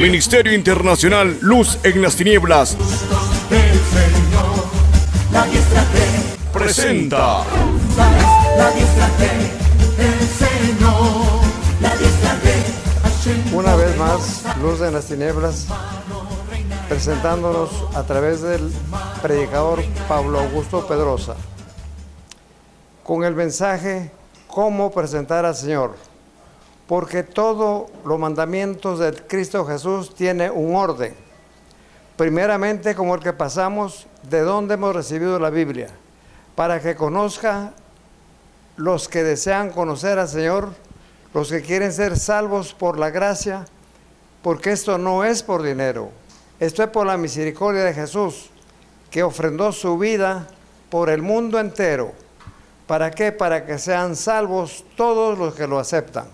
Ministerio Internacional Luz en las Tinieblas Del Señor, la diestra de presenta la diestra del Señor, la diestra de Hashem. Una vez más, Luz en las Tinieblas, presentándonos a través del predicador Pablo Augusto Pedrosa, con el mensaje cómo presentar al Señor, porque todos los mandamientos de Cristo Jesús tienen un orden. Primeramente, como el que pasamos, de dónde hemos recibido la Biblia, para que conozca los que desean conocer al Señor, los que quieren ser salvos por la gracia, porque esto no es por dinero, esto es por la misericordia de Jesús, que ofrendó su vida por el mundo entero. ¿Para qué? Para que sean salvos todos los que lo aceptan.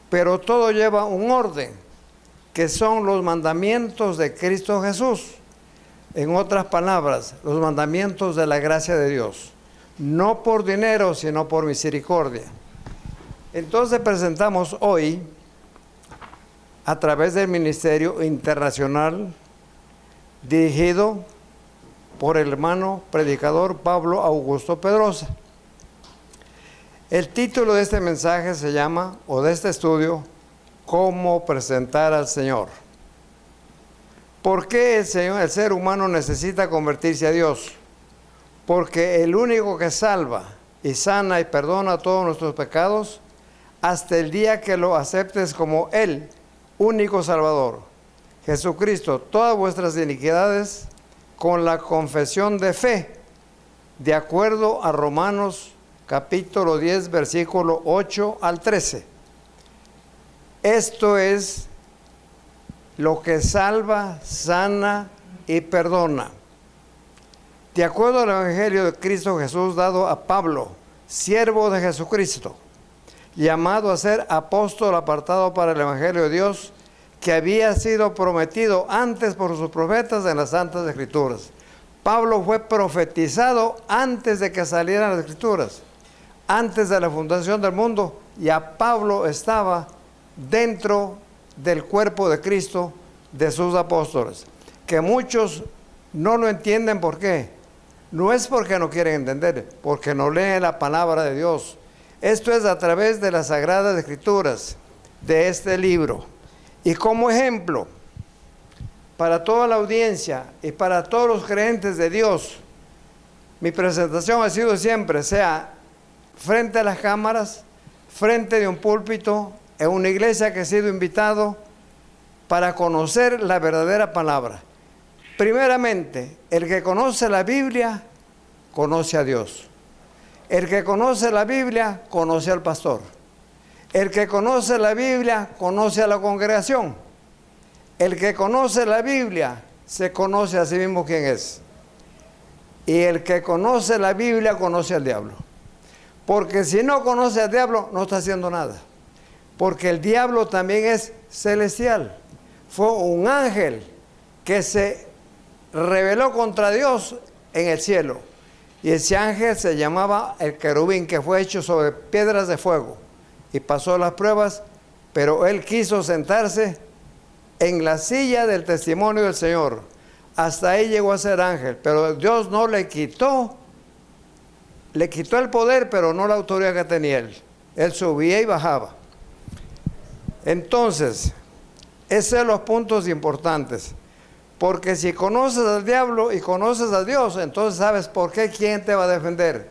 Pero todo lleva un orden, que son los mandamientos de Cristo Jesús. En otras palabras, los mandamientos de la gracia de Dios. No por dinero, sino por misericordia. Entonces presentamos hoy, a través del Ministerio Internacional, dirigido por el hermano predicador Pablo Augusto Pedrosa. El título de este mensaje se llama, o de este estudio, ¿cómo presentar al Señor? ¿Por qué el ser humano necesita convertirse a Dios? Porque el único que salva y sana y perdona todos nuestros pecados, hasta el día que lo aceptes como el único Salvador, Jesucristo, todas vuestras iniquidades, con la confesión de fe, de acuerdo a Romanos capítulo 10, versículo 8 al 13. Esto es lo que salva, sana y perdona. De acuerdo al Evangelio de Cristo Jesús dado a Pablo, siervo de Jesucristo, llamado a ser apóstol apartado para el Evangelio de Dios, que había sido prometido antes por sus profetas en las Santas Escrituras. Pablo fue profetizado antes de que salieran las Escrituras, antes de la fundación del mundo, ya Pablo estaba dentro del cuerpo de Cristo, de sus apóstoles, que muchos no lo entienden. ¿Por qué? No es porque no quieren entender, porque no leen la palabra de Dios. Esto es a través de las Sagradas Escrituras, de este libro. Y como ejemplo, para toda la audiencia y para todos los creyentes de Dios, mi presentación ha sido siempre, sea frente a las cámaras, frente de un púlpito, en una iglesia que he sido invitado para conocer la verdadera palabra. Primeramente, el que conoce la Biblia, conoce a Dios. El que conoce la Biblia, conoce al pastor. El que conoce la Biblia, conoce a la congregación. El que conoce la Biblia, se conoce a sí mismo quién es. Y el que conoce la Biblia, conoce al diablo. Porque si no conoce al diablo, no está haciendo nada. Porque el diablo también es celestial. Fue un ángel que se rebeló contra Dios en el cielo. Y ese ángel se llamaba el querubín, que fue hecho sobre piedras de fuego. Y pasó las pruebas, pero él quiso sentarse en la silla del testimonio del Señor. Hasta ahí llegó a ser ángel, pero Dios no le quitó el poder, pero no la autoridad que tenía él. Él subía y bajaba. Entonces, esos son los puntos importantes. Porque si conoces al diablo y conoces a Dios, entonces sabes por qué, quién te va a defender.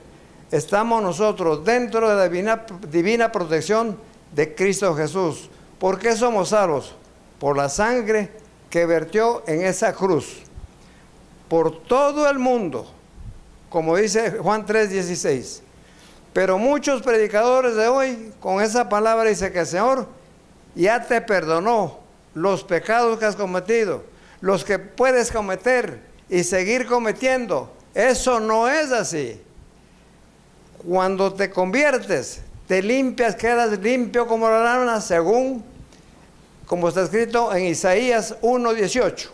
Estamos nosotros dentro de la divina protección de Cristo Jesús. ¿Por qué somos salvos? Por la sangre que vertió en esa cruz. Por todo el mundo, como dice Juan 3:16. Pero muchos predicadores de hoy, con esa palabra, dicen que el Señor ya te perdonó los pecados que has cometido, los que puedes cometer y seguir cometiendo. Eso no es así. Cuando te conviertes, te limpias, quedas limpio como la lana, según como está escrito en Isaías 1:18.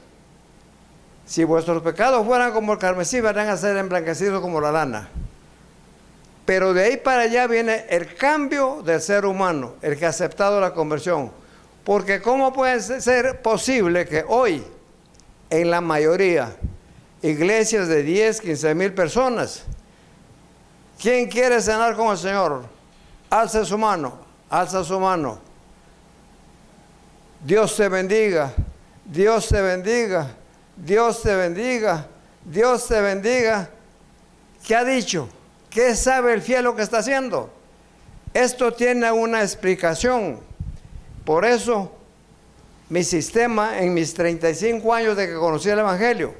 Si vuestros pecados fueran como el carmesí, van a ser emblanquecidos como la lana. Pero de ahí para allá viene el cambio del ser humano, el que ha aceptado la conversión. Porque ¿cómo puede ser posible que hoy, en la mayoría, iglesias de 10, 15 mil personas, ¿quién quiere cenar con el Señor? Alza su mano, alza su mano. Dios te bendiga, Dios te bendiga, Dios te bendiga, Dios te bendiga. ¿Qué ha dicho? ¿Qué sabe el fiel lo que está haciendo? Esto tiene una explicación. Por eso, mi sistema en mis 35 años de que conocí el Evangelio,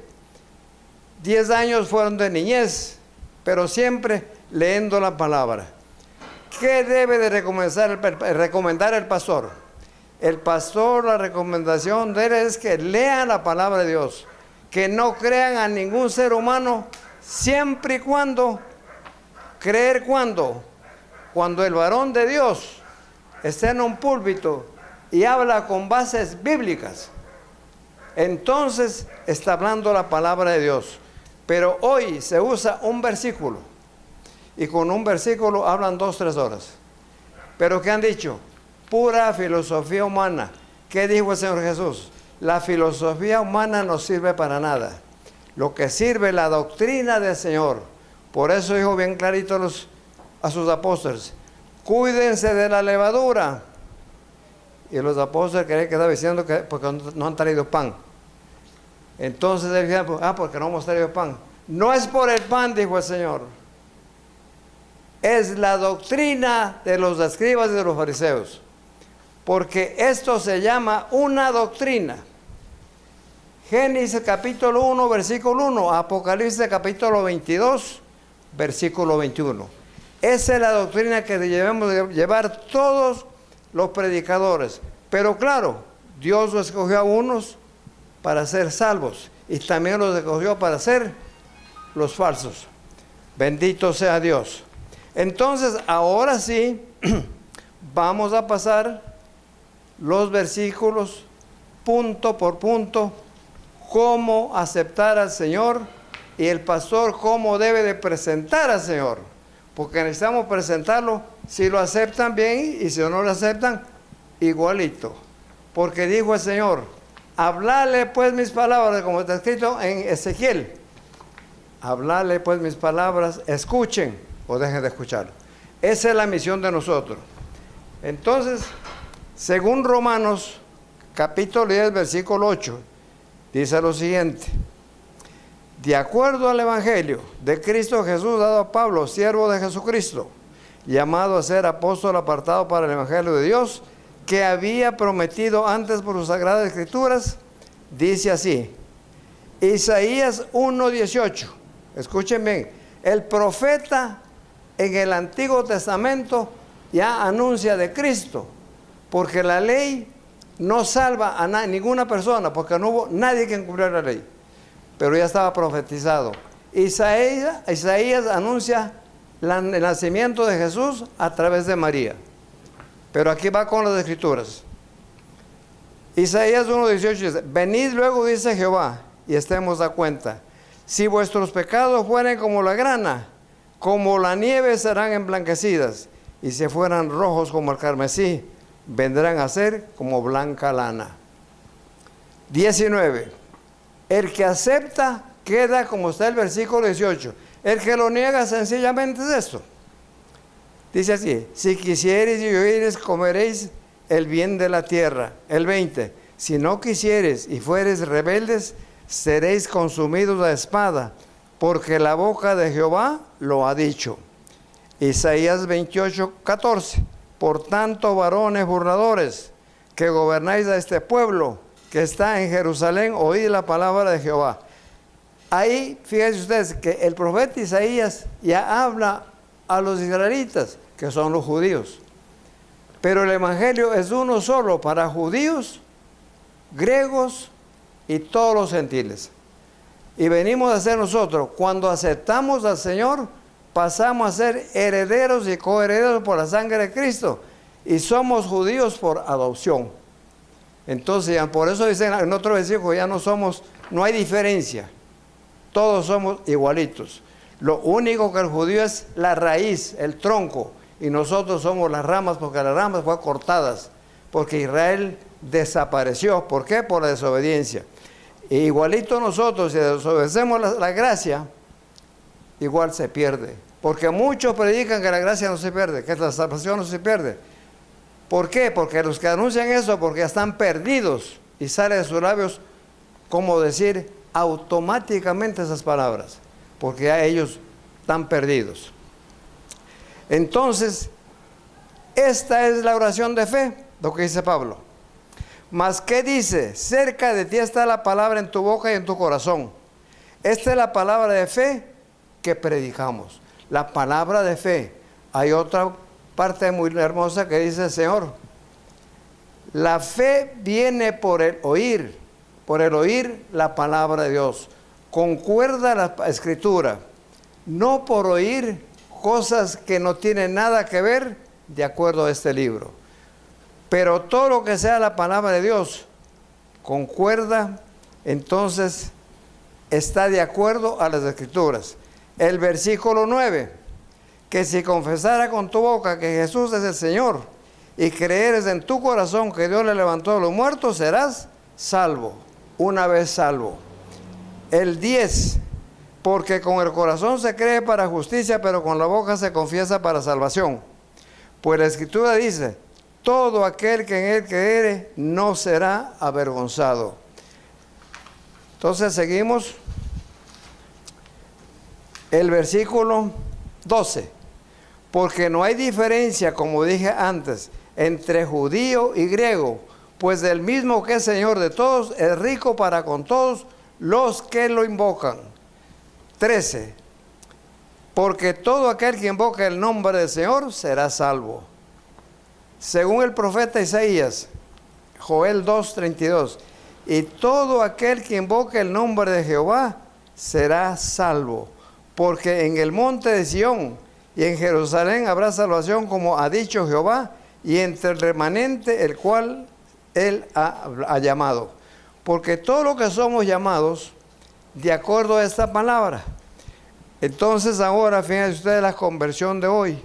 10 años fueron de niñez, pero siempre leyendo la palabra. ¿Qué debe de recomendar el pastor? El pastor, la recomendación de él es que lean la palabra de Dios, que no crean a ningún ser humano, siempre y cuando, creer cuando el varón de Dios está en un púlpito y habla con bases bíblicas, entonces está hablando la palabra de Dios. Pero hoy se usa un versículo y con un versículo hablan 2-3 horas. Pero ¿qué han dicho? Pura filosofía humana. ¿Qué dijo el Señor Jesús? La filosofía humana no sirve para nada. Lo que sirve es la doctrina del Señor. Por eso dijo bien clarito a sus apóstoles: cuídense de la levadura. Y los apóstoles creían que estaba diciendo que porque no han traído pan. Entonces él dijo: porque no hemos traído pan. No es por el pan, dijo el Señor. Es la doctrina de los escribas y de los fariseos. Porque esto se llama una doctrina. Génesis capítulo 1, versículo 1. Apocalipsis capítulo 22, versículo 21. Esa es la doctrina que debemos llevar todos los predicadores. Pero claro, Dios los escogió a unos para ser salvos y también los escogió para ser los falsos. Bendito sea Dios. Entonces, ahora sí, vamos a pasar los versículos punto por punto, cómo aceptar al Señor y el pastor cómo debe de presentar al Señor. Porque necesitamos presentarlo, si lo aceptan bien y si no lo aceptan, igualito. Porque dijo el Señor: hablarle pues mis palabras, como está escrito en Ezequiel. Hablarle pues mis palabras, escuchen o dejen de escuchar. Esa es la misión de nosotros. Entonces, según Romanos, capítulo 10, versículo 8, dice lo siguiente: de acuerdo al Evangelio de Cristo Jesús dado a Pablo, siervo de Jesucristo, llamado a ser apóstol apartado para el Evangelio de Dios, que había prometido antes por sus sagradas escrituras, dice así, Isaías 1:18, escuchen bien, el profeta en el Antiguo Testamento ya anuncia de Cristo, porque la ley no salva a ninguna persona, porque no hubo nadie que incumpliera la ley, pero ya estaba profetizado. Isaías anuncia el nacimiento de Jesús a través de María. Pero aquí va con las escrituras. Isaías 1:18 dice: venid luego, dice Jehová, y estemos a cuenta. Si vuestros pecados fueren como la grana, como la nieve serán emblanquecidas, y si fueran rojos como el carmesí, vendrán a ser como blanca lana. 19. El que acepta queda como está el versículo 18. El que lo niega sencillamente es esto. Dice así: si quisieres y oyeres, comeréis el bien de la tierra. El 20. Si no quisieres y fueres rebeldes, seréis consumidos a espada, porque la boca de Jehová lo ha dicho. Isaías 28:14. Por tanto, varones burladores, que gobernáis a este pueblo que está en Jerusalén, oíd la palabra de Jehová. Ahí, fíjense ustedes que el profeta Isaías ya habla a los israelitas, que son los judíos. Pero el evangelio es uno solo para judíos, griegos y todos los gentiles. Y venimos a ser nosotros, cuando aceptamos al Señor, pasamos a ser herederos y coherederos por la sangre de Cristo. Y somos judíos por adopción. Entonces, por eso dicen en otro versículo, ya no hay diferencia. Todos somos igualitos. Lo único que el judío es la raíz, el tronco, y nosotros somos las ramas, porque las ramas fueron cortadas, porque Israel desapareció. ¿Por qué? Por la desobediencia. E igualito nosotros, si desobedecemos la gracia, igual se pierde. Porque muchos predican que la gracia no se pierde, que la salvación no se pierde. ¿Por qué? Porque los que anuncian eso, porque ya están perdidos. Y sale de sus labios, como decir, automáticamente esas palabras. Porque ya ellos están perdidos. Entonces, esta es la oración de fe, lo que dice Pablo. Mas, ¿qué dice? Cerca de ti está la palabra en tu boca y en tu corazón. Esta es la palabra de fe que predicamos. La palabra de fe. Hay otra parte muy hermosa que dice el Señor. La fe viene por el oír la palabra de Dios. Concuerda la escritura, no por oír cosas que no tienen nada que ver de acuerdo a este libro. Pero todo lo que sea la palabra de Dios concuerda, entonces está de acuerdo a las escrituras. El versículo 9, que si confesara con tu boca que Jesús es el Señor y creeres en tu corazón que Dios le levantó de los muertos, serás salvo, una vez salvo. El 10, porque con el corazón se cree para justicia, pero con la boca se confiesa para salvación. Pues la Escritura dice, todo aquel que en él creyere no será avergonzado. Entonces seguimos. El versículo 12. Porque no hay diferencia, como dije antes, entre judío y griego, pues del mismo que es Señor de todos, es rico para con todos los que lo invocan. 13. Porque todo aquel que invoca el nombre del Señor será salvo. Según el profeta Isaías, Joel 2:32, y todo aquel que invoque el nombre de Jehová será salvo, porque en el monte de Sión y en Jerusalén habrá salvación, como ha dicho Jehová, y entre el remanente el cual él ha llamado. Porque todo lo que somos llamados, de acuerdo a esta palabra. Entonces ahora, fíjense ustedes la conversión de hoy,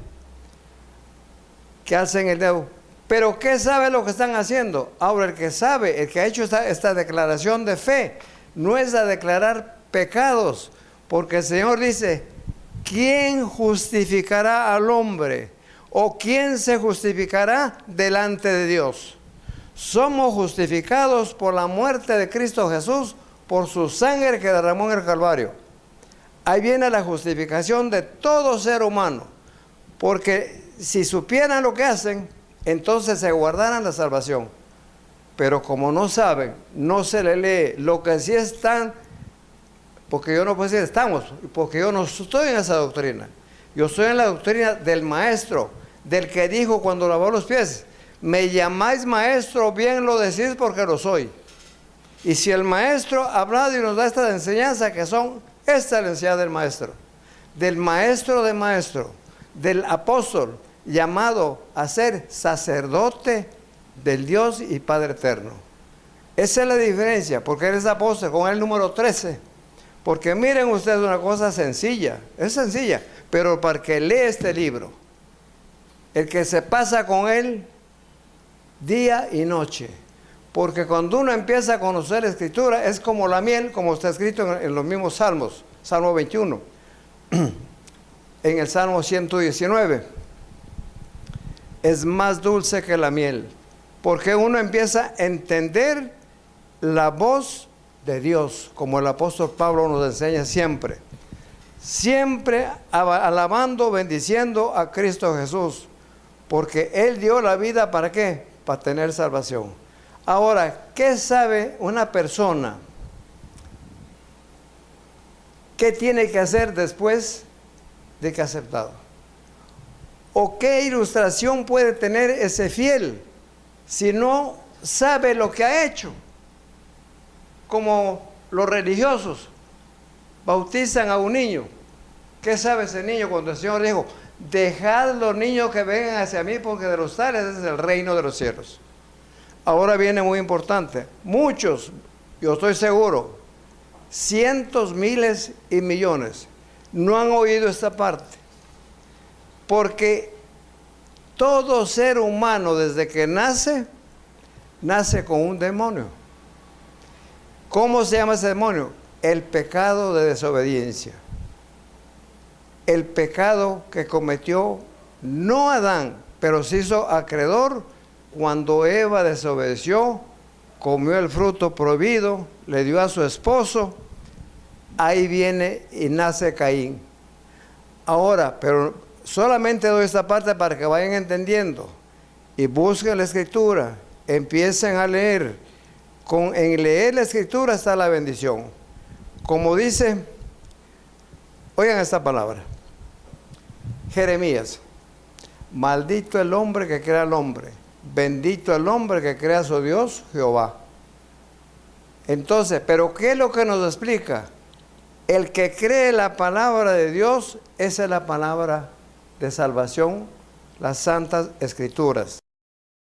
que hacen el dedo. Pero ¿qué sabe lo que están haciendo? Ahora el que sabe, el que ha hecho esta declaración de fe, no es a declarar pecados, porque el Señor dice, ¿quién justificará al hombre? ¿O quién se justificará delante de Dios? Somos justificados por la muerte de Cristo Jesús, por su sangre que derramó en el Calvario. Ahí viene la justificación de todo ser humano, porque si supieran lo que hacen, entonces se guardaran la salvación. Pero como no saben, no se le lee. Lo que sí están, porque yo no puedo decir estamos, porque yo no estoy en esa doctrina. Yo estoy en la doctrina del maestro, del que dijo cuando lavó los pies, me llamáis maestro, bien lo decís porque lo soy. Y si el maestro ha hablado y nos da esta enseñanza, que son esta la enseñanza del maestro de maestro, del apóstol, llamado a ser sacerdote del Dios y Padre eterno. Esa es la diferencia, porque él es apóstol, con el número 13. Porque miren ustedes una cosa sencilla, es sencilla, pero para que lee este libro, el que se pasa con él día y noche, porque cuando uno empieza a conocer la Escritura, es como la miel, como está escrito en los mismos salmos, Salmo 21, en el Salmo 119, es más dulce que la miel, porque uno empieza a entender la voz de Dios, como el apóstol Pablo nos enseña siempre, siempre alabando, bendiciendo a Cristo Jesús, porque Él dio la vida, ¿para qué? Para tener salvación. Ahora, ¿qué sabe una persona? ¿Qué tiene que hacer después de que ha aceptado? ¿O qué ilustración puede tener ese fiel si no sabe lo que ha hecho? Como los religiosos bautizan a un niño. ¿Qué sabe ese niño cuando el Señor dijo, dejad los niños que vengan hacia mí, porque de los tales es el reino de los cielos? Ahora viene muy importante. Muchos, yo estoy seguro, cientos, miles y millones, no han oído esta parte. Porque todo ser humano desde que nace nace con un demonio. ¿Cómo se llama ese demonio? El pecado de desobediencia. El pecado que cometió no Adán, pero se hizo acreedor cuando Eva desobedeció, comió el fruto prohibido, le dio a su esposo. Ahí viene y nace Caín. Ahora, pero solamente doy esta parte para que vayan entendiendo y busquen la escritura, empiecen a leer. En leer la escritura está la bendición. Como dice, oigan esta palabra, Jeremías: maldito el hombre que crea al hombre, bendito el hombre que crea a su Dios Jehová. Entonces, ¿pero qué es lo que nos explica? El que cree la palabra de Dios, esa es la palabra de salvación, las santas escrituras.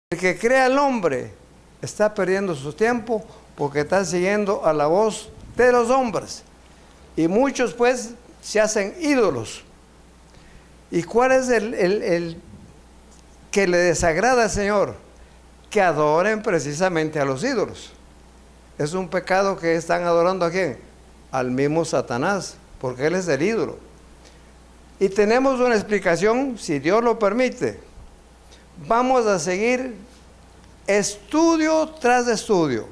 El que cree al hombre está perdiendo su tiempo porque está siguiendo a la voz de los hombres. Y muchos pues se hacen ídolos. ¿Y cuál es el que le desagrada al Señor? Que adoren precisamente a los ídolos. Es un pecado que están adorando ¿a quién? Al mismo Satanás, porque él es el ídolo. Y tenemos una explicación, si Dios lo permite. Vamos a seguir estudio tras estudio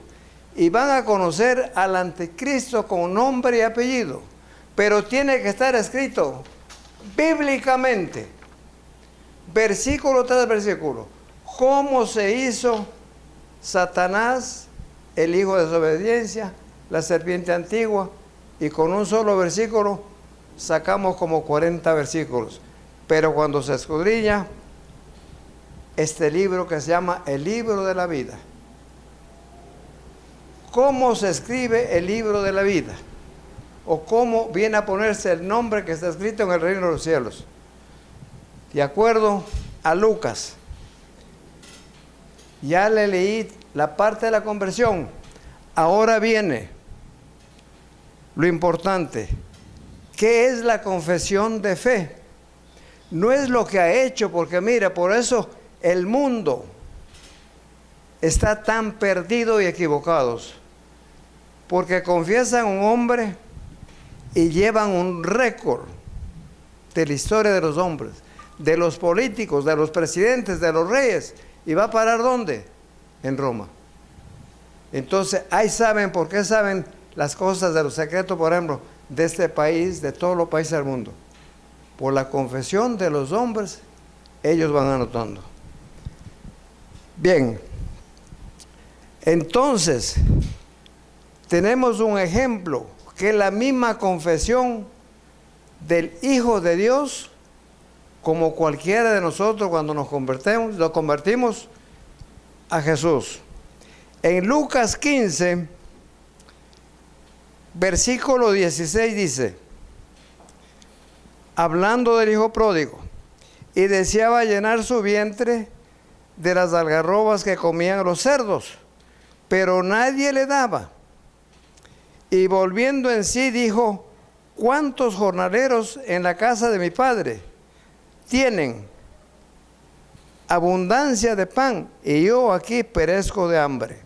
y van a conocer al anticristo con nombre y apellido, pero tiene que estar escrito bíblicamente, versículo tras versículo, cómo se hizo Satanás, el hijo de desobediencia, la serpiente antigua, y con un solo versículo sacamos como 40 versículos. Pero cuando se escudriña este libro que se llama el libro de la vida, ¿cómo se escribe el libro de la vida? ¿O cómo viene a ponerse el nombre que está escrito en el reino de los cielos? De acuerdo a Lucas, ya le leí la parte de la conversión. Ahora viene lo importante. ¿Qué es la confesión de fe? No es lo que ha hecho, porque mira, por eso el mundo está tan perdido y equivocados, porque confiesan un hombre y llevan un récord de la historia de los hombres, de los políticos, de los presidentes, de los reyes, y va a parar ¿dónde? En Roma. Entonces ahí saben, ¿por qué saben las cosas de los secretos, por ejemplo, de este país, de todos los países del mundo? Por la confesión de los hombres, ellos van anotando. Bien, entonces tenemos un ejemplo, que es la misma confesión del Hijo de Dios, como cualquiera de nosotros cuando nos convertimos a Jesús. En Lucas 15, versículo 16 dice, hablando del hijo pródigo, y deseaba llenar su vientre de las algarrobas que comían los cerdos, pero nadie le daba. Y volviendo en sí dijo, ¿cuántos jornaleros en la casa de mi padre tienen abundancia de pan, y yo aquí perezco de hambre?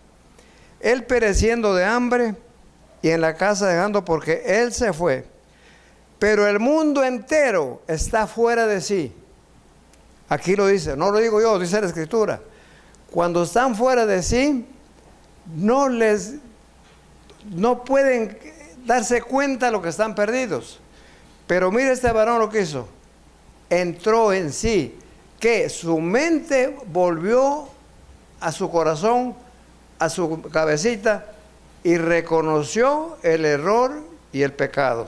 Él pereciendo de hambre y en la casa dejando, porque él se fue. Pero el mundo entero está fuera de sí. Aquí lo dice, no lo digo yo, dice la Escritura. Cuando están fuera de sí, no pueden darse cuenta de lo que están perdidos. Pero mire este varón lo que hizo. Entró en sí, que su mente volvió a su corazón, a su cabecita, y reconoció el error y el pecado.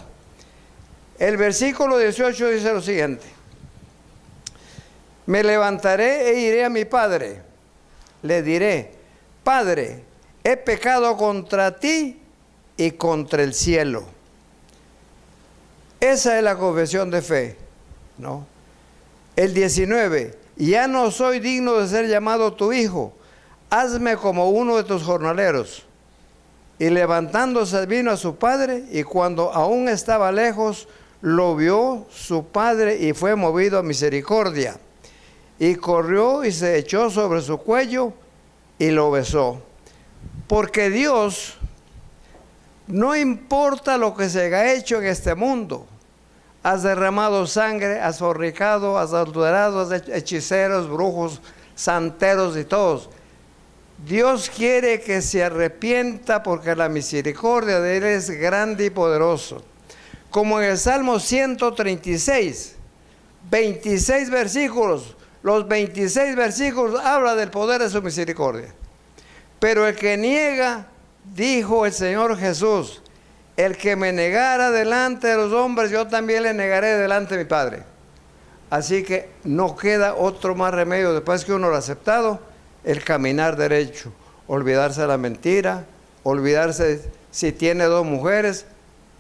El versículo 18 dice lo siguiente: me levantaré e iré a mi padre, le diré, Padre, he pecado contra ti y contra el cielo. Esa es la confesión de fe, ¿no? El 19, ya no soy digno de ser llamado tu hijo, hazme como uno de tus jornaleros. Y levantándose vino a su padre, y cuando aún estaba lejos, lo vio su padre y fue movido a misericordia. Y corrió y se echó sobre su cuello y lo besó. Porque Dios, no importa lo que se haya hecho en este mundo, has derramado sangre, has fornicado, has adulterado, has hecho hechiceros, brujos, santeros y todos. Dios quiere que se arrepienta porque la misericordia de Él es grande y poderoso. Como en el Salmo 136, 26 versículos, los 26 versículos habla del poder de su misericordia. Pero el que niega, dijo el Señor Jesús, el que me negara delante de los hombres, yo también le negaré delante de mi Padre. Así que no queda otro más remedio, después que uno lo ha aceptado, el caminar derecho, olvidarse de la mentira, olvidarse si tiene 2 mujeres,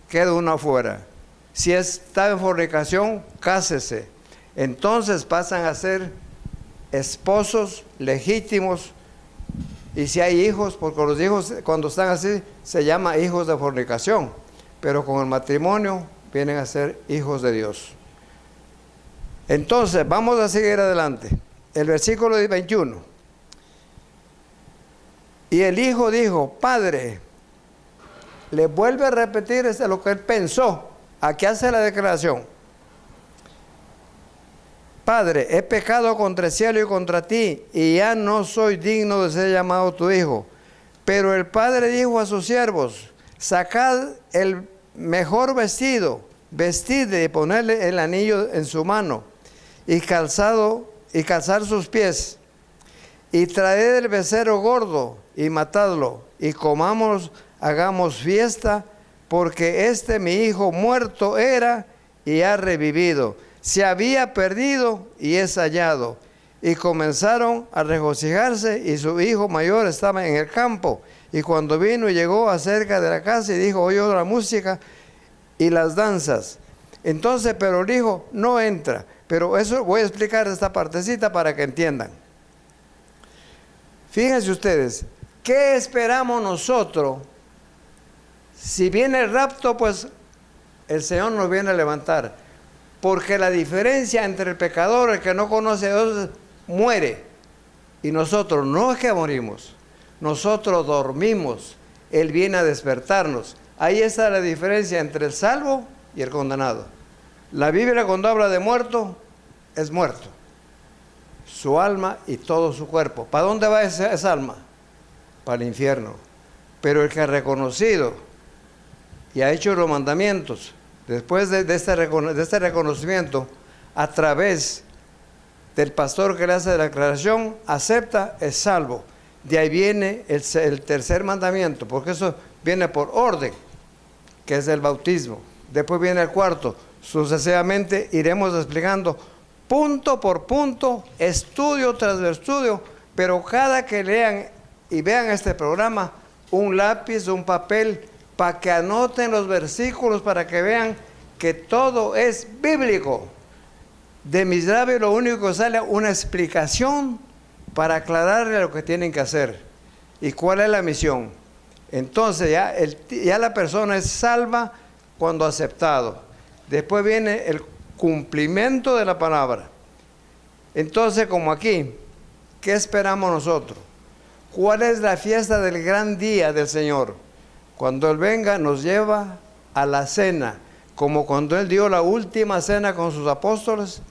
queda una afuera. Si está en fornicación, cásese. Entonces pasan a ser esposos legítimos. Y si hay hijos, porque los hijos cuando están así se llama hijos de fornicación, pero con el matrimonio vienen a ser hijos de Dios. Entonces vamos a seguir adelante. El versículo 21. Y el hijo dijo, Padre, le vuelve a repetir lo que él pensó. Aquí hace la declaración. Padre, he pecado contra el cielo y contra ti, y ya no soy digno de ser llamado tu hijo. Pero el padre dijo a sus siervos, sacad el mejor vestido, vestidle y ponerle el anillo en su mano, y calzar sus pies, y traed el becerro gordo, y matadlo, y comamos, hagamos fiesta, porque mi hijo muerto era, y ha revivido. Se había perdido y es hallado. Y comenzaron a regocijarse, y su hijo mayor estaba en el campo. Y cuando vino y llegó acerca de la casa y dijo, oyó la música y las danzas. Entonces, pero el hijo no entra. Pero eso voy a explicar esta partecita para que entiendan. Fíjense ustedes, ¿qué esperamos nosotros? Si viene el rapto, pues el Señor nos viene a levantar. Porque la diferencia entre el pecador, el que no conoce a Dios, muere. Y nosotros no es que morimos, nosotros dormimos. Él viene a despertarnos. Ahí está la diferencia entre el salvo y el condenado. La Biblia cuando habla de muerto, es muerto. Su alma y todo su cuerpo. ¿Para dónde va esa alma? Para el infierno. Pero el que ha reconocido y ha hecho los mandamientos, después de este reconocimiento, a través del pastor que le hace la declaración, acepta, es salvo. De ahí viene el tercer mandamiento, porque eso viene por orden, que es el bautismo. Después viene el cuarto. Sucesivamente iremos explicando punto por punto, estudio tras estudio, pero cada que lean y vean este programa, un lápiz, un papel, para que anoten los versículos, para que vean que todo es bíblico. De mis labios lo único que sale es una explicación para aclararle lo que tienen que hacer y cuál es la misión. Entonces ya la persona es salva cuando ha aceptado. Después viene el cumplimiento de la palabra. Entonces, como aquí, ¿qué esperamos nosotros? ¿Cuál es la fiesta del gran día del Señor? Cuando Él venga, nos lleva a la cena, como cuando Él dio la última cena con sus apóstoles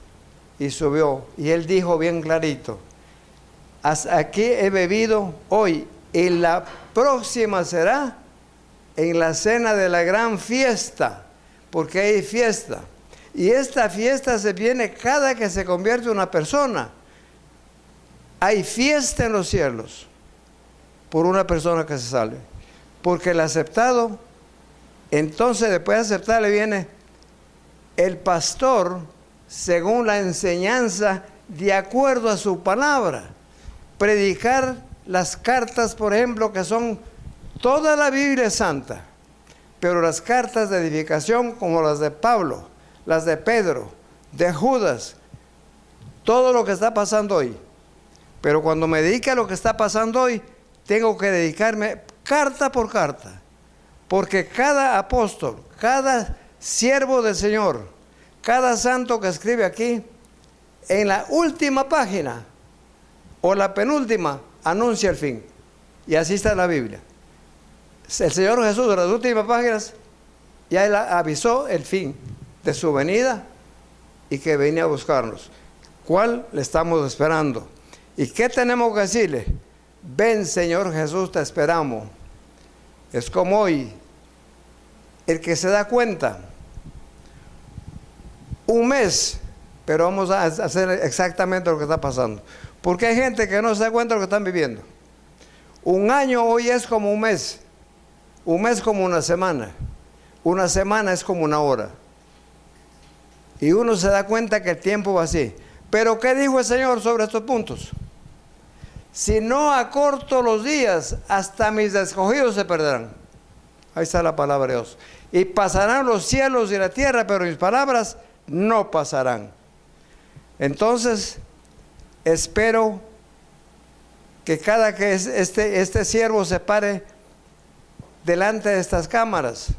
y subió. Y Él dijo bien clarito, hasta aquí he bebido hoy, y la próxima será en la cena de la gran fiesta, porque hay fiesta. Y esta fiesta se viene cada que se convierte una persona. Hay fiesta en los cielos por una persona que se salve. Porque el aceptado, entonces después de aceptarle viene el pastor según la enseñanza de acuerdo a su palabra. Predicar las cartas, por ejemplo, que son toda la Biblia santa, pero las cartas de edificación como las de Pablo, las de Pedro, de Judas, todo lo que está pasando hoy. Pero cuando me dedique a lo que está pasando hoy, tengo que dedicarme carta por carta, porque cada apóstol, cada siervo del Señor, cada santo que escribe aquí, en la última página o la penúltima, anuncia el fin. Y así está en la Biblia. El Señor Jesús, en las últimas páginas, ya Él avisó el fin de su venida y que venía a buscarnos. ¿Cuál le estamos esperando? ¿Y qué tenemos que decirle? Ven, Señor Jesús, te esperamos. Es como hoy, el que se da cuenta, un mes, pero vamos a hacer exactamente lo que está pasando. Porque hay gente que no se da cuenta de lo que están viviendo. Un año hoy es como un mes como una semana es como una hora. Y uno se da cuenta que el tiempo va así. Pero ¿qué dijo el Señor sobre estos puntos? Si no acorto los días, hasta mis escogidos se perderán. Ahí está la palabra de Dios. Y pasarán los cielos y la tierra, pero mis palabras no pasarán. Entonces, espero que cada que este siervo se pare delante de estas cámaras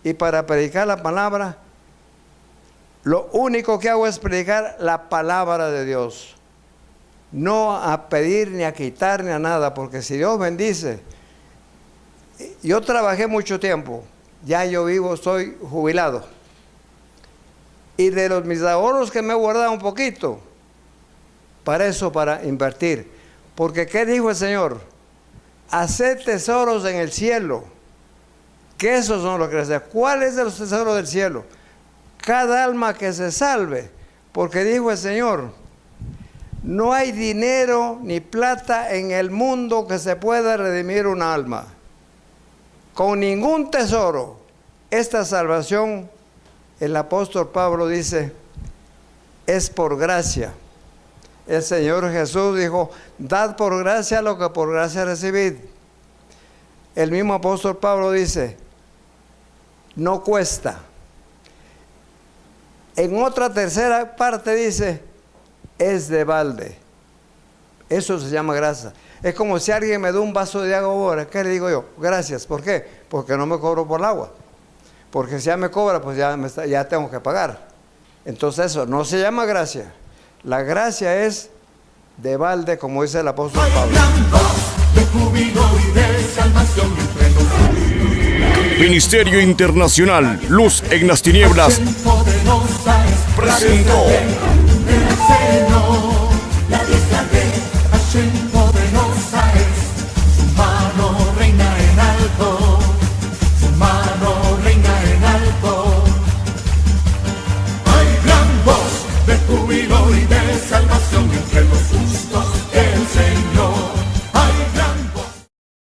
y para predicar la palabra, lo único que hago es predicar la palabra de Dios. No a pedir ni a quitar ni a nada, porque si Dios bendice. Yo trabajé mucho tiempo, ya yo vivo, estoy jubilado. Y de mis ahorros que me he guardado un poquito, para eso, para invertir. Porque ¿qué dijo el Señor? Haced tesoros en el cielo, que esos son los que les. ¿Cuál es los tesoros del cielo? Cada alma que se salve, porque dijo el Señor, no hay dinero ni plata en el mundo que se pueda redimir un alma. Con ningún tesoro. Esta salvación, el apóstol Pablo dice, es por gracia. El Señor Jesús dijo, dad por gracia lo que por gracia recibid. El mismo apóstol Pablo dice, no cuesta. En otra tercera parte dice, es de balde. Eso se llama gracia. Es como si alguien me da un vaso de agua ahora. ¿Qué le digo yo? Gracias. ¿Por qué? Porque no me cobro por el agua. Porque si ya me cobra, pues ya tengo que pagar. Entonces eso no se llama gracia. La gracia es de balde, como dice el apóstol Pablo. De júbilo y de salvación entre nosotros. Ministerio Internacional Luz en las Tinieblas Poderosa es presentó el Señor.